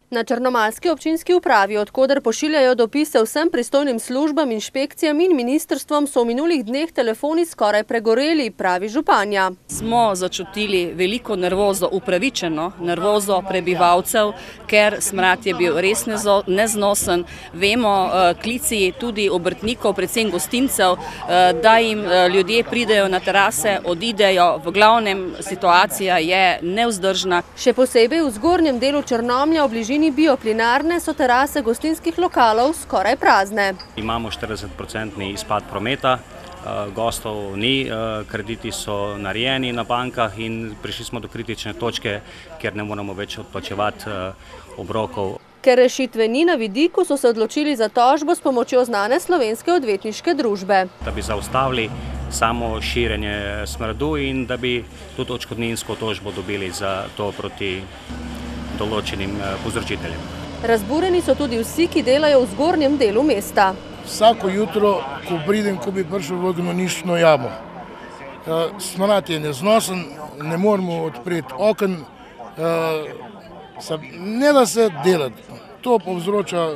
Na črnomaljski občinski upravi, od koder pošiljajo dopise vsem pristojnim službam, inšpekcijam in ministrstvom, so v minulih dneh telefoni skoraj pregoreli, pravi županja. Smo začutili veliko nervozo, upravičeno nervozo prebivalcev, ker smrad je bil res neznosen. Vemo, klici tudi obrtnikov, predvsem gostincev, da jim ljudje pridejo na terase, odidejo. V glavnem situacija je nevzdržna. Še posebej v zgornjem delu Črnomlja v bližini bioplinarne so terase gostinskih lokalov skoraj prazne. Imamo 40% izpad prometa, gostov ni, krediti so narejeni na bankah in prišli smo do kritične točke, kjer ne moramo več odplačevati obrokov. Ker rešitve ni na vidiku, so se odločili za tožbo s pomočjo znane slovenske odvetniške družbe. Da bi zaustavili samo širjenje smradu in da bi tudi odškodninsko tožbo dobili za to proti določenim povzročiteljem. Razburjeni so tudi vsi, ki delajo v zgornjem delu mesta. Vsako jutro, ko pridem, ko bi prišel v gnojniščno jamo. Smrad je neznosen, ne moremo odpreti oken, ne da se delati. To povzroča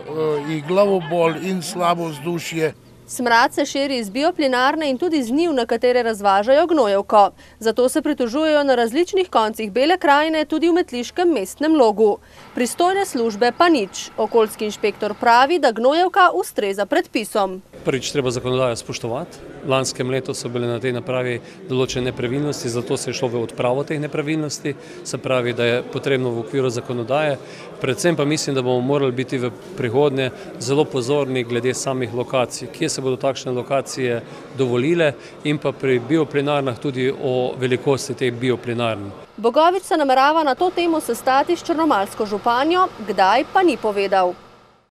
in glavobol in slabo vzdušje. Smrad se širi iz bioplinarne in tudi z njiv, na katere razvažajo gnojevko. Zato se pritožujejo na različnih koncih Bele krajine, tudi v Metliškem mestnem logu. Pristojne službe pa nič. Okoljski inšpektor pravi, da gnojevka ustreza predpisom. Prvič treba zakonodajo spoštovati. V lanskem letu so bile na tej napravi določene nepravilnosti, zato se je šlo v odpravo teh nepravilnosti. Se pravi, da je potrebno v okviru zakonodaje. Predvsem pa mislim, da bomo morali biti v prihodnje zelo pozorni glede samih lokacij, kje se bodo takšne lokacije dovolile in pa pri bioplinarnah tudi o velikosti teh bioplinarn. Bogovič se namerava na to temo sestati s črnomaljsko županjo, kdaj pa ni povedal.